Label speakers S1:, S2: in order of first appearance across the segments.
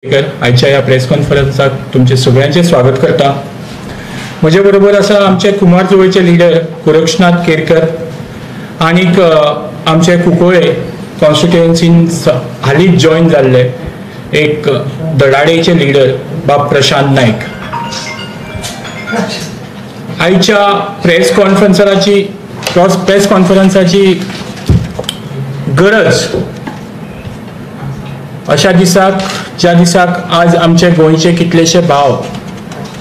S1: आजच्या ह्या प्रेस कॉन्फरन्सात तुमचे सगळ्यांचे स्वागत करता. म्हजे बरोबर आसा आमचे कुमार जुळेचे लिडर गोरक्षनाथ केरकर आनीक आमचे कुंकळे कॉन्स्टिट्युएन्सीन हालींच जॉइन जाल्ले एक धडाडेचे लिडर बाब प्रशांत नायक. आयच्या प्रेस कॉन्फरन्साची गरज अशा दिसाक ज्या दिसाक आज आमचे गोंयचे कितलेशे भाव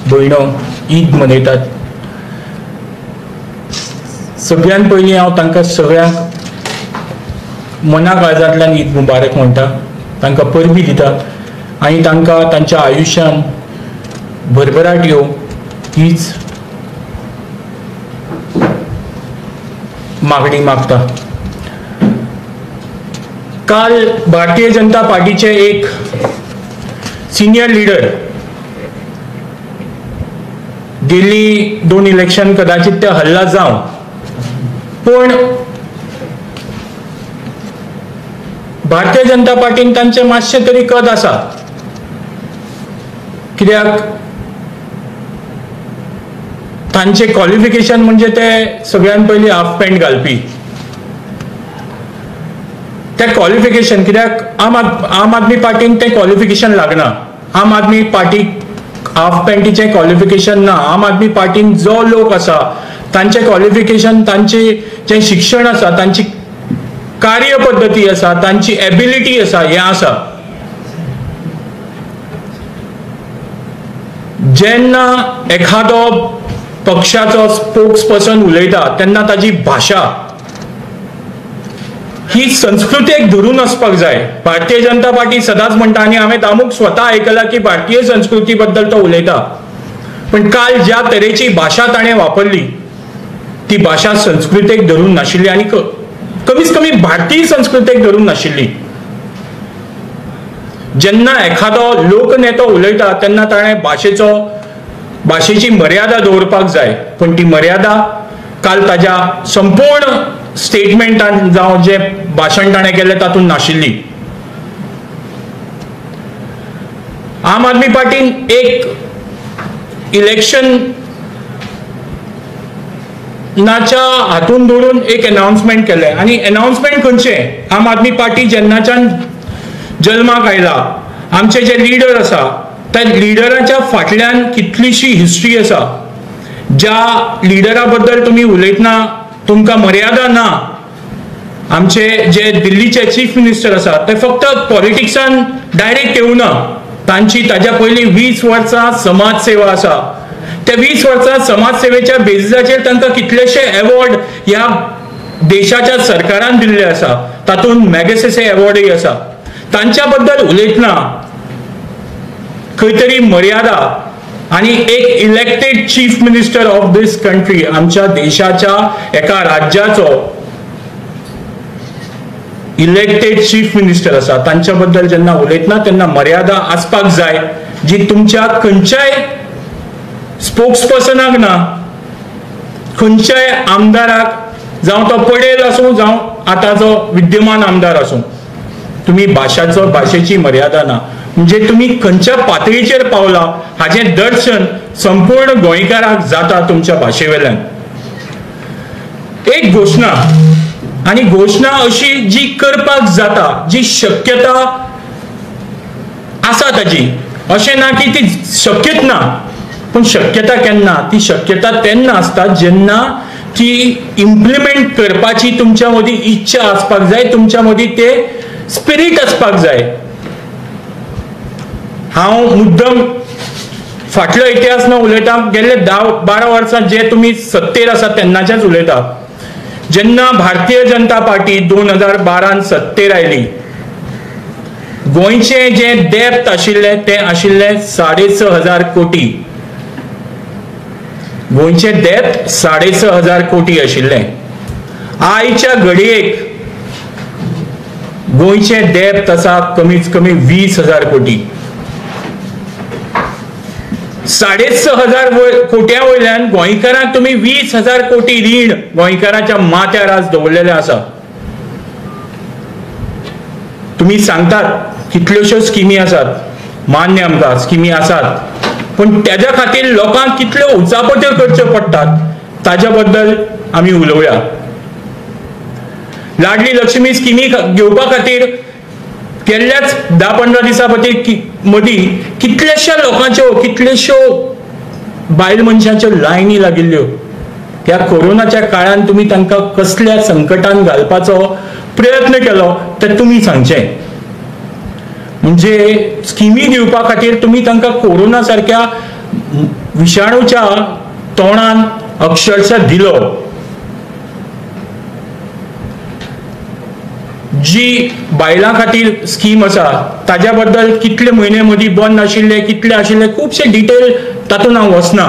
S1: भयणो ईद मनयतात. सगळ्यान पयलीं हांव तांकां सगळ्यांक मना काळजांतल्यान ईद मुबारक म्हणटा, तांकां परबी दिता आनी तांकां तांच्या आयुश्यान भरभराट येवं हीच मागणी मागता. काल भारतीय जनता पार्टीचे एक सिनियर लीडर गेल्ली 2 इलेक्शन कदाचित ते हल्ला जावं, पण भारतीय जनता पार्टीन तांचे मातशें तरी कद आसा. कित्याक तांचे क्वॉलिफिकेशन म्हणजे ते सगळ्यान पयलीं हाफ पॅन्ट घालपी. ते क्वॉलिफिकेशन कित्याक आम आदमी पार्टीन ते क्वॉलिफिकेशन लागना. आम आदमी पार्टीक हाफ पॅन्टीचे क्वॉलिफिकेशन ना. आम आदमी पार्टीन जो लोक आसा तांचे क्वॉलिफिकेशन, तांचे जे शिक्षण आसा, तांची कार्य पद्दती आसा, तांची एबिलिटी आसा, हें आसा. जेन्ना एखादो पक्षाचो स्पोक्स पर्सन उलयता तेन्ना ताजी भाशा ही संस्कृतेक धरून आसपाक जाय. भारतीय जनता पार्टी सदांच म्हणटा आनी हांवें दामूक स्वता आयकलां की भारतीय संस्कृती बद्दल तो उलयता, पण काल ज्या तरेची भाशा ताणें वापरली ती भाशा संस्कृतेक धरून नाशिल्ली आनी कमीत कमी भारतीय संस्कृतेक धरून नाशिल्ली. जेन्ना एखादो लोकनेतो उलयता तेन्ना ताणें भाशेची मर्यादा दवरपाक जाय, पण ती मर्यादा काल ताज्या संपूर्ण स्टेटमेंटान जावं जे भाशण ताणें केलें तातूंत नाशिल्ली. आम आदमी पार्टीन एक इलेक्शनाच्या हातून धरून एक अनाउन्समेंट केलें आनी अनाउन्समेंट खंयचें आम आदमी पार्टी जेन्नाच्यान जल्माक आयला आमचे जे लिडर आसा त्या लिडराच्या फाटल्यान कितलीशी हिस्ट्री आसा. ज्या लिडरा बद्दल तुमी उलयतना तुमकां मर्यादा ना. आमचे जे दिल्लीचे चीफ मिनिस्टर आसा ते फक्त पॉलिटिक्सान डायरेक्ट येवना. ताच्या पयलीं 20 वर्सां समाज सेवा आसा. त्या 20 वर्सां समाज सेवेच्या बेसिसाचेर तांकां कितलेशे अवॉर्ड ह्या देशाच्या सरकारान दिल्ले आसा, तातूंत मॅगसेसे अवॉर्डय आसा. तांच्या बद्दल उलयतना खंय तरी मर्यादा आनी एक elected chief minister of this country, आमच्या देशाच्या एका राज्याचो इलेक्टेड चीफ मिनिस्टर आसा, तांच्या बद्दल जेन्ना उलयतना तेन्ना मर्यादा आसपाक जाय जी तुमच्या खंयच्याय स्पोक्स पर्सनाक ना, खंयच्याय आमदाराक, जावं तो पडेल आसूं जावं आतांचो विद्यमान आमदार आसूं. तुम्ही भाशेची मर्यादा ना. म्हणजे तुम्ही खंयच्या पातळीचेर पावला हाचें दर्शन संपूर्ण गोंयकारांक जाता तुमच्या भाशेवेल्यान. एक घोशणा आनी घोशणा अशी जी करपाक जाता, जी शक्यता आसा ताची, अशें ना की ती शक्यच ना, पण शक्यता केन्ना, ती शक्यता तेन्ना आसता जेन्ना ती इम्प्लिमेंट करपाची तुमच्या मदीं इच्छा आसपाक जाय, तुमच्या मदीं ते स्पिरीट आसपाक जाय. हांव मुद्दम फाटलो इतिहास न उलयता, गेल्ले 10-12 वर्सां जे तुमी सत्तेर आसा तेन्नाचेच उलयता. जेन्ना भारतीय जनता पार्टी 2012 सत्तेर आयली, गोंयचे जे डेप्थ आशिल्ले ते आशिल्ले 6,500 कोटी. गोंयचे डेप्थ 6,500 कोटी आशिल्ले. आयच्या घडयेक गोंयचे डेप्थ आसा कमीत कमी 20,000 कोटी. 6,500 कोट्या वयल्यान गोंयकारांक तुम्ही 20,000 कोटी रीण गोंयकारांच्या माथ्यार आज दवरलेले आसा. तुम्ही सांगतात कितल्योश्यो स्किमी आसात, मान्य आमकां स्किमी आसात, पण त्याच्या खातीर लोकांक कितल्यो उचापत्यो करच्यो पडटात ताच्या बद्दल आमी उलोवया. लाडली लक्ष्मी स्किमी घेवपा खातीर गेल्ल्याच 10-15 दिसां मदीं कितलेशा लोकांच्यो कितल्योश्यो बायल मनशांच्यो लायनी लागिल्ल्यो. ह्या कोरोनाच्या काळान तुमी तांकां कसल्या संकटान घालपाचो प्रयत्न केलो तें तुमी सांगचें. म्हणजे स्किमी दिवपा खातीर तुमी तांकां कोरोना सारक्या विशाणूच्या तोंडान अक्षरशः दिलो. जी बायलां खातीर स्कीम आसा ताज्या बद्दल कितले म्हयने मदीं बंद आशिल्ले, कितले आशिल्ले, खुबशे डिटेल तातूंत हांव वचना.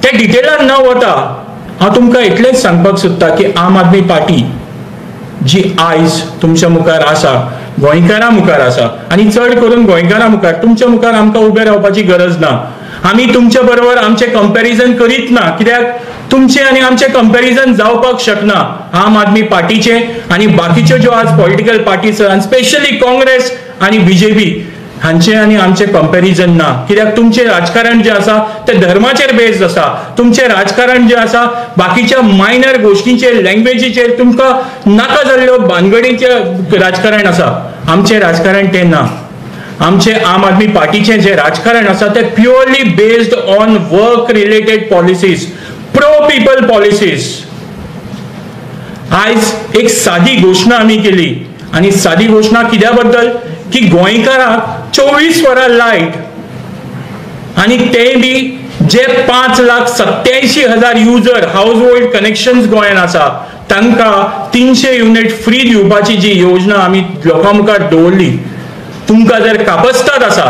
S1: त्या डिटेलान न वता हांव तुमकां इतलेंच सांगपाक सोदतां की आम आदमी पार्टी जी आयज तुमच्या मुखार आसा, गोंयकारां मुखार आसा, आनी चड करून गोंयकारां मुखार, तुमच्या मुखार आमकां उबें रावपाची गरज ना. आमी तुमच्या बरोबर आमचें कंपॅरिजन करीत ना, कित्याक तुमचे आनी आमचें कंपॅरिजन जावपाक शकना. आम आदमी पार्टीचे आनी बाकीच्यो ज्यो आज पॉलिटिकल पार्टीज आसा, स्पेशली काँग्रेस आनी बीजेपी हांचे आनी आमचें कंपॅरिजन ना. कित्याक तुमचें राजकारण जें आसा तें धर्माचेर बेस्ड आसा. तुमचें राजकारण जें आसा बाकीच्या मायनर गोश्टींचेर, लँग्वेजीचेर, तुमकां नाका जाल्ल्यो भानगडीचें राजकारण आसा. आमचें राजकारण तें ना. आमचे आम आदमी पार्टीचें जें राजकारण आसा तें purely based on work related policies, pro people policies. आयज एक सादी घोशणा आमी केली, आनी सादी घोशणा कित्या बद्दल की गोंयकारांक 24 वरां लायट, आनी तेय B J 5,87,000 user house hold connections गोंयांत आसा तांकां 300 युनिट फ्री दिवपाची जी योजना आमी लोकां मुखार दवरली. तुमकां जर कापस्ताद आसा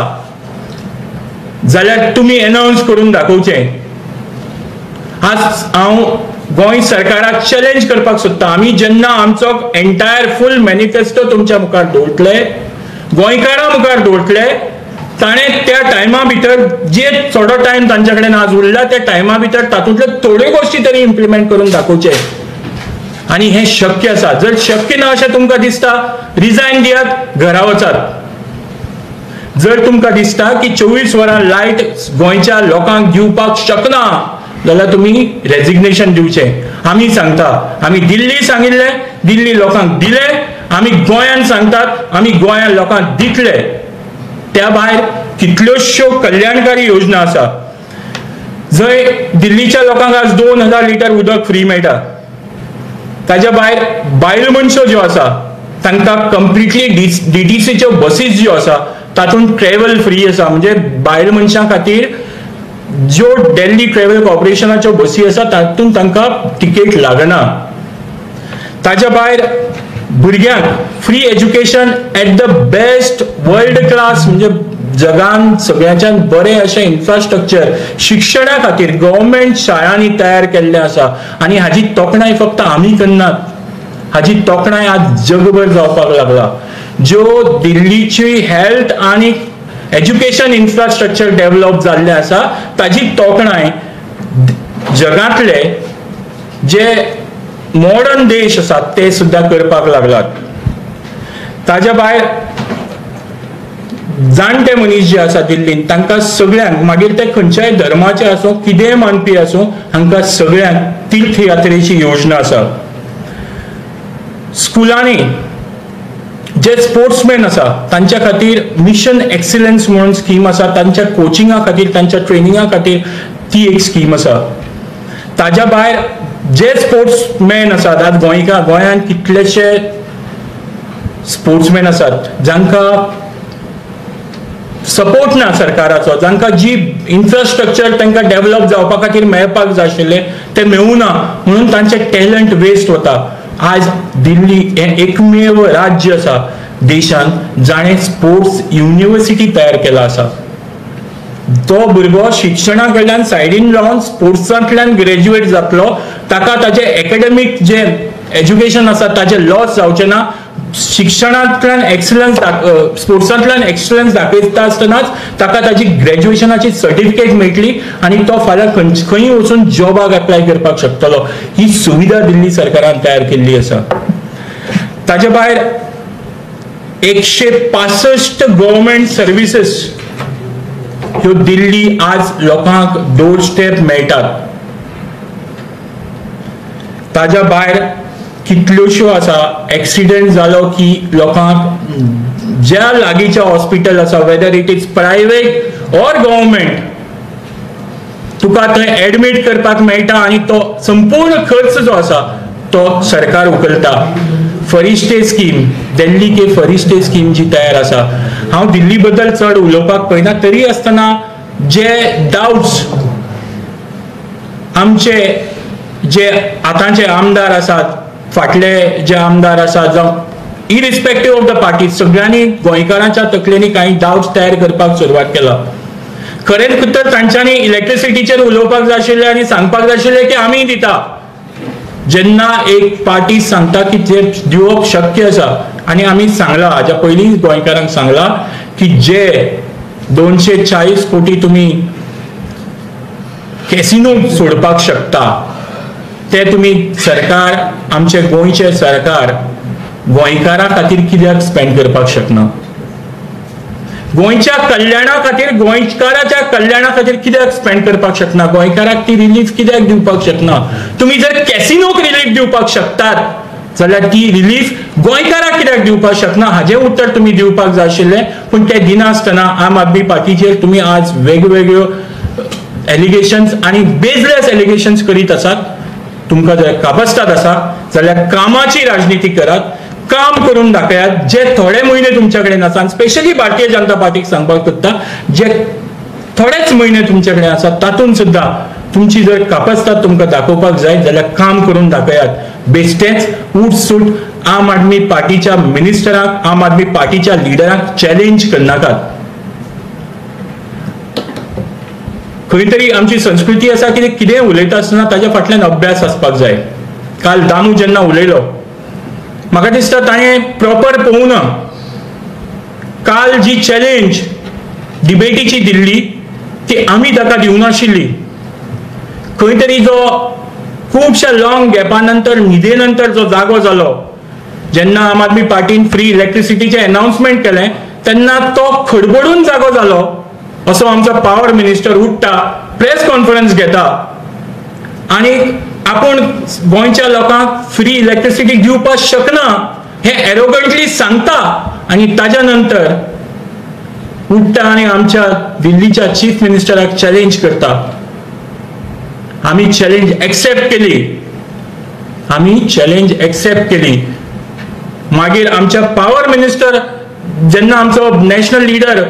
S1: जाल्यार तुमी अनाउन्स करून दाखोवचें. आज हांव गोंय सरकाराक चॅलेंज करपाक सोदता. आमी जेन्ना आमचो एंटायर फूल मॅनिफेस्टो तुमच्या मुखार दवरतले, गोंयकारां मुखार दवरतले, ताणें त्या टायमा भितर जे थोडो टायम तांचे कडेन आज उरला त्या टायमा भितर तातूंतल्यो थोड्यो गोश्टी तरी इम्प्लिमेंट करून दाखोवचे. आनी हें शक्य आसा. जर शक्य ना अशें तुमकां दिसता, रिजायन दियात, घरा वचात. जर तुमकां दिसता की 24 वरां लायट गोंयच्या लोकांक दिवपाक शकना जाल्यार तुमी रेजिग्नेशन दिवचें. आमी सांगता, आमी दिल्ली सांगिल्लें, दिल्ली लोकांक दिलें, आमी गोंयांत सांगतात, आमी गोंया लोकांक दितले. त्या भायर कितल्योश्यो कल्याणकारी योजना आसा. जंय दिल्लीच्या लोकांक आज 2000 लिटर उदक फ्री मेळटा. ताच्या भायर बायल मनशो ज्यो आसा तांकां कंप्लिटली DTCच्यो बसीस ज्यो आसा तातूंत ट्रॅव्हल फ्री आसा. म्हणजे बायल मनशां खातीर ज्यो दिल्ली ट्रॅव्हल कॉर्पोरेशनाच्यो बसी आसा तातूंत तांकां तिकेट लागना. ताच्या भायर भुरग्यांक free education at the best world class, म्हणजे जगान सगळ्यांच्यान बरें अशें इन्फ्रास्ट्रक्चर शिक्षणा खातीर गव्हर्मेंट शाळांनी तयार केल्लें आसा. आनी हाजी तोखणाय फक्त आमी करनात, हाजी तोखणाय आज जगभर जावपाक लागला. ज्यो दिल्लीची हेल्थ आनी एज्युकेशन इन्फ्रास्ट्रक्चर डेव्हलप जाल्लें आसा ताजी तोखणाय जगांतले जे मॉडर्न देश आसात ते सुद्दां करपाक लागलात. ताच्या भायर जाणटे मनीस जे आसा दिल्लीन तांकां सगळ्यांक, मागीर ते खंयच्याय धर्माचे आसूं, कितेंय मानपी आसूं, हांकां सगळ्यांक तीर्थ यात्रेची योजना आसा. स्कुलांनी जे स्पोर्ट्समॅन आसा तांच्या खातीर मिशन एक्सिलन्स म्हणून स्कीम आसा. तांच्या कोचिंगा खातीर, तांच्या ट्रेनिंगा खातीर ती एक स्कीम आसा. ताच्या भायर जे स्पोर्ट्समॅन आसात, आज गोंयांत कितलेशे स्पोर्ट्समॅन आसात जांकां सपोर्ट ना सरकाराचो, जांकां जी इन्फ्रास्ट्रक्चर तांकां डेव्हलप जावपा खातीर मेळपाक जाय आशिल्लें तें मेळूना, म्हणून तांचें टॅलंट वेस्ट वता. आज दिल्ली हें एकमेव राज्य आसा देशांत जाणें स्पोर्ट्स युनिवर्सिटी तयार केला आसा. तो भुरगो शिक्षणा कडल्यान सायडीन रावन स्पोर्ट्सांतल्यान ग्रॅज्युएट जातलो, ताका ताचें एकाडेमीक जें एज्युकेशन आसा ताचें लॉस जावचें ना. शिक्षणांतल्यान एक्सलन्स, स्पोर्ट्सांतल्यान एक्सलन्स दाखयता आसतनाच ताका ताची ग्रॅज्युएशनाची सर्टिफिकेट मेळटली आनी तो फाल्यां खंय वचून जॉबाक एप्लाय करपाक शकतलो. ही सुविधा दिल्ली सरकारान तयार केल्ली आसा. ताचे भायर 165 गव्हर्नमेंट सर्विसेस ह्यो दिल्ली आज लोकांक डोर स्टेप मेळटात. ताज्या भायर कितल्योश्यो आसा एक्सिडेंट जालो की लोकांक ज्या लागींच्या हॉस्पिटल आसा whether it is private or government तुका थंय एडमिट करपाक मेळटा आनी तो संपूर्ण खर्च जो आसा तो सरकार उखलता. फरिश्ते स्कीम, दिल्ली के फरिश्ते स्कीम जी तयार आसा, हांव दिल्ली बद्दल चड उलोवपाक पळयना, तरी आसतना जे डाउट्स आमचे जे आतांचे आमदार आसात, फाटले जे आमदार आसात, जावं इरिस्पेक्टीव ऑफ द पार्टी, सगळ्यांनी गोंयकारांच्या तकलेनी काही डाउट्स तयार करपाक सुरवात केला. खरेंच तर तांच्यांनी इलेक्ट्रिसिटीचेर उलोवपाक जाय आशिल्लें आनी सांगपाक जाय आशिल्लें की आमी दिता. जेन्ना एक पार्टी सांगता की ते दिवप शक्य आसा आनी आमी सांगला, हाज्या पयलीं गोंयकारांक सांगला की जे 240 कोटी तुमी कॅसिनो सोडपाक शकता ते तुमी सरकार, आमचे गोंयचे सरकार गोंयकारां खातीर कित्याक स्पेंड करपाक शकना? गोंयच्या कल्याणा खातीर, गोंयकाराच्या कल्याणा खातीर कित्याक स्पेंड करपाक शकना? गोंयकाराक ती रिलीफ कित्याक दिवपाक शकना? तुम्ही जर कॅसिनोक रिलीफ दिवपाक शकतात जाल्यार ती रिलीफ गोंयकाराक कित्याक दिवपाक शकना? हाजें उत्तर तुम्ही दिवपाक जाय आशिल्लें. पूण तें दिनासतना आम आदमी पार्टीचेर तुम्ही आज वेगवेगळ्यो एलिगेशन्स आनी बेजलेस एलिगेशन्स करीत आसात. तुमकां जर काबस्ताद आसा जाल्यार कामाची राजनीती करात, काम करून दाखयात. जे थोडे म्हयने तुमच्या कडेन आसा, स्पेशली भारतीय जनता पार्टीक सांगपाक सोदता, जे थोडेच म्हयने तुमच्या कडेन आसा तातूंत सुद्दां तुमची जर कापासतात तुमकां दाखोवपाक जाय जाल्यार काम करून दाखयात. बेश्टेच उठसूट आम आदमी पार्टीच्या मिनिस्टरांक, आम आदमी पार्टीच्या लिडरांक चॅलेंज करनाकात. खंय तरी आमची संस्कृती आसा की कितें उलयता आसतना ताच्या फाटल्यान अभ्यास आसपाक जाय. काल दामू जेन्ना उलयलो म्हाका दिसता ताणें प्रॉपर पळोवना. काल जी चॅलेंज डिबेटीची दिल्ली ती आमी ताका दिवनाशिल्ली. खंय तरी जो खुबशा लॉंग गॅपा नंतर, न्हिदे नंतर जो जागो जालो, जेन्ना आम आदमी पार्टीन फ्री इलेक्ट्रिसिटीचें अनाउन्समेंट केलें तेन्ना तो खडबडून जागो जालो असो आमचो पावर मिनिस्टर उठता, प्रेस कॉन्फरन्स घेता आनी आपण गोंयच्या लोकांक फ्री इलेक्ट्रिसिटी दिवपाक शकना हे एरोगंटली सांगता आणि ताज्या नंतर उठता आणि आमच्या दिल्लीच्या चीफ मिनिस्टराक चॅलेंज करता. आम्ही चॅलेंज एक्सेप्ट केली, आम्ही चॅलेंज एक्सेप्ट केली. मागीर आमच्या पावर मिनिस्टर जेन्ना आमचो नॅशनल लिडर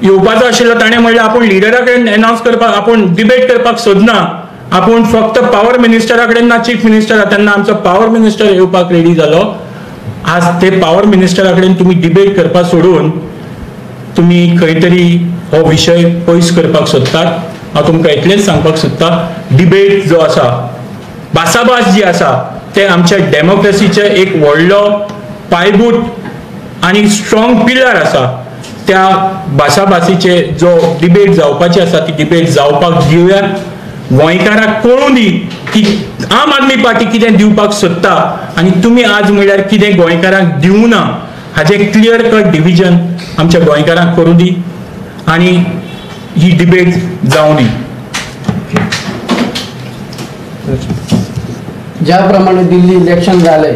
S1: येवपाचो आशिल्लो ताणें म्हणलें आपण लिडरा कडेन अनाउन्स करपाक, आपण डिबेट करपाक सोदना, आपण फक्त पावर मिनिस्टरा कडेन ना चीफ मिनिस्टर. तेन्ना आमचो पावर मिनिस्टर येवपाक रेडी जालो. आज ते पावर मिनिस्टरा कडेन तुम्ही डिबेट करपाक सोडून तुम्ही खंय तरी हो विशय पयस करपाक सोदतात. हांव तुमकां इतलेंच सांगपाक सोदता, डिबेट जो आसा, भासाभास जी आसा, ते आमच्या डेमोक्रेसीचे एक व्हडलो पायबूट आणि स्ट्रॉंग पिलर आसा. त्या भासाभासीचे जो डिबेट जावपाची आसा ती डिबेट जावपाक दिवया. गोंयकाराक कळून दी की आम आदमी पार्टी कितें दिवपाक सोदता आनी तुमी आज म्हळ्यार कितें गोंयकारांक दिवना हाजें क्लियर कट डिविजन आमच्या गोंयकारांक करूं दी आनी ही डिबेट जावं दी.
S2: ज्या प्रमाणे दिल्ली इलेक्शन झाले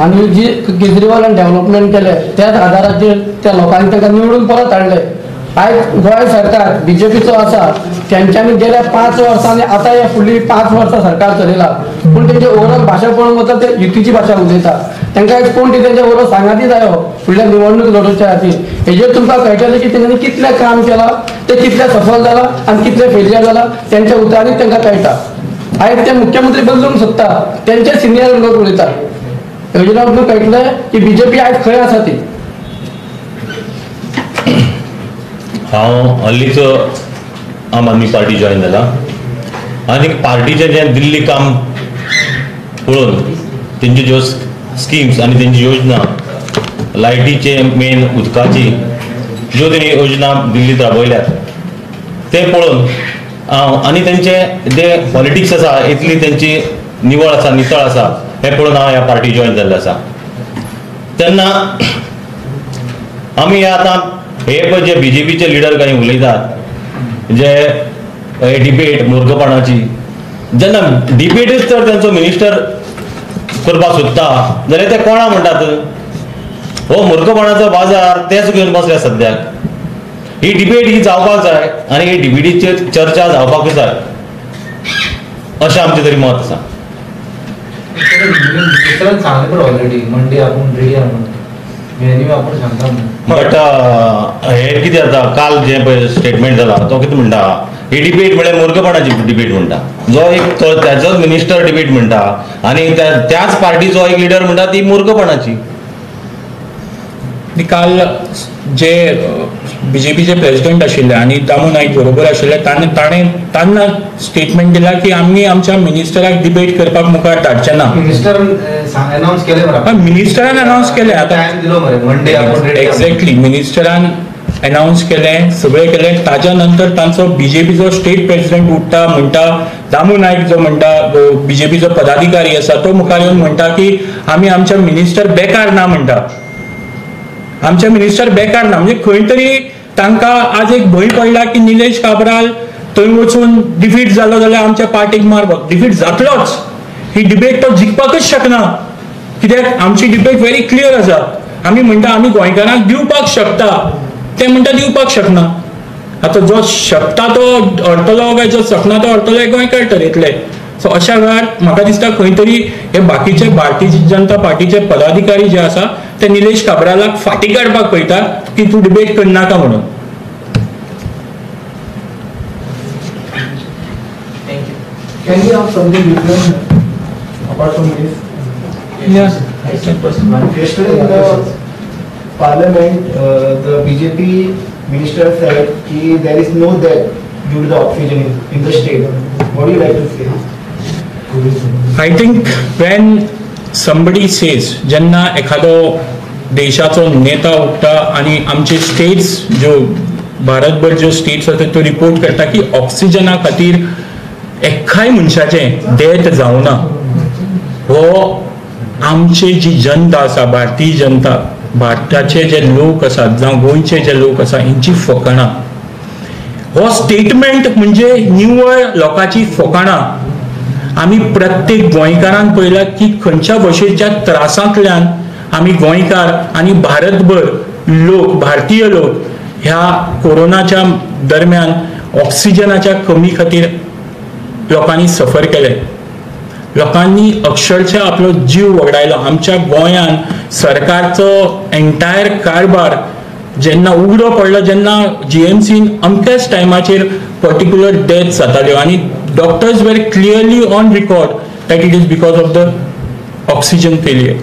S2: आणि जी केजरीवालान डेव्हलपमेंट केले त्याच आधाराचेर त्या लोकांनी तांकां निवडून परत हाडले. आयज गोंय सरकार बीजेपीचो आसा, तेंच्यांनी गेल्या 5 वर्सांनी आतां हे फुडली 5 वर्सां सरकार चलयला, पूण तेंचे ओवरऑल भाशा पळोवंक वता ते युतीची भाशा उलयता. तांकां कोण ती तेंचे बरोबर सांगाती जायो फुडल्या निवडणूक लडोवच्या खातीर. हेजेर तुमकां कळटलें की तेंच्यांनी कितलें काम केलां, ते कितलें सफल जालां आनी कितलें फेलियर जालां तेंच्या उतरांनी तांकां कळटा. आयज ते मुख्यमंत्री बदलूंक सोदता, तेंचे सिनियर लोक उलयता. हेजेर तुमकां कळटलें की बीजेपी आयज खंय आसा ती.
S3: हांव हालींच आम आदमी पार्टी जॉइन जाला आनी पार्टीचें जें दिल्ली काम पळोवन तेंच्यो ज्यो स्किम्स आनी तेंची योजना, लायटीचे मेन उदकाची ज्यो तेणी योजना दिल्लीत राबयल्यात ते पळोवन आनी तेंचे जे पॉलिटिक्स आसा इतली तेंची निवळ आसा, नितळ आसा हें पळोवन हांव ह्या पार्टी जॉइन जाल्लो आसा. तेन्ना आमी आतां हे पळय जे BJPचे लिडर काही उलयतात जे डिबेट मूर्खपणाची, जेन्ना डिबेटच तर तेंचो मिनिस्टर करपाक सोदता जाल्यार ते कोणा म्हणटात? हो मूर्खपणाचो बाजार तेच घेवन बसल्या सद्याक. ही डिबेट ही जावपाक जाय आनी ही डिबेटीचेर चर्चा जावपाक जाय अशें आमचें तरी मत आसा.
S4: सांगले ऑलरेडी मंडे आपण रेडी आहा म्हणून वेन्यू आपण सांगता
S3: बट हे कितें जाता, काल जे पळय स्टेटमेंट जाला तो कितें म्हणटा, ही डिबेट म्हळ्यार मूर्खपणाची डिबेट म्हणटा. जो एक त्याचोच मिनिस्टर डिबेट म्हणटा आनी त्याच पार्टीचो एक लिडर म्हणटा ती मूर्खपणाची.
S1: काल जे BJPचे प्रेसिडेंट आशिल्ले आनी दामू नाईक बरोबर आशिल्ले ताणें स्टेटमेंट दिला की आमी आमच्या मिनिस्टराक डिबेट करपाक मुखार धाडचे ना.
S4: मिनिस्टर अनाउन्स केले मरे,
S1: मिनिस्टरान अनाउन्स केले. आतां
S4: टाइम दिलो मरे मंडे आपण रेडी.
S1: एक्झॅक्टली मिनिस्टरान अनाउन्स केलें, सगळें केलें. ताच्या नंतर तांचो BJPचो स्टेट प्रेसिडेंट उठता म्हणटा, दामू नाईक जो म्हणटा BJPचो पदाधिकारी आसा तो मुखार येवन म्हणटा की आमी आमच्या मिनिस्टर बेकार ना म्हणटा. आमचे मिनिस्टर बेकार ना म्हणजे खंय तरी तांकां आज एक भंय पडला की निलेश काब्राल थंय वचून डिफीट जालो जाल्यार आमच्या पार्टीक मारपाक. डिफीट जातलोच, ही डिबेट तो जिखपाकच शकना. कित्याक आमची डिबेट व्हेरी क्लियर आसा. आमी म्हणटा आमी गोंयकारांक दिवपाक शकता, ते म्हणटा दिवपाक शकना. आतां जो शकता तो व्हरतलो काय जो शकना तो व्हरतलो हे गोंयकार ठरयतले. सो अशा वेळार म्हाका दिसता खंय तरी हे बाकीचे भारतीय जनता पार्टीचे पदाधिकारी जे आसा ते निलेश काब्रालाक फाटी काडपाक पळयतात की तूं डिबेट करनाका म्हणून.
S2: Can you have something different apart from this?
S1: Yes.
S5: Yesterday in the parliament, the BJP minister said that there is no debt due to the oxygen in the state. What do you like to say?
S1: I think Wien somebody says, जेन्ना एखादो देशाचो नेता उठता आणि आमचे states ज्यो भारतभर ज्यो स्टेट्स आसा त्यो रिपोर्ट करता की ऑक्सिजना खातीर एकाय मनशाचें डेथ जावना. हो आमची जी जनता आसा, भारतीय जनता, भारताचे जे लोक आसात जावं गोंयचे जे लोक आसा हेंची फकाणां. हो स्टेटमेंट म्हणजे निवळ लोकांची फकाणां. आमी प्रत्येक गोंयकारान पळयला की खंयच्या भशेच्या त्रासांतल्यान आमी गोंयकार आनी भारतभर लोक, भारतीय लोक ह्या कोरोनाच्या दरम्यान ऑक्सिजनाच्या कमी खातीर लोकांनी सफर केले. लोकांनी अक्षरशः आपलो जीव वगडायलो. आमच्या गोंयान सरकारचो एंटायर कारभार जेन्ना उगडो पडलो, जेन्ना GMCन अमक्याच टायमाचेर पर्टिक्युलर डेथ जाताल्यो आनी डॉक्टर्स वेर clearly on record that it is because of the oxygen failure.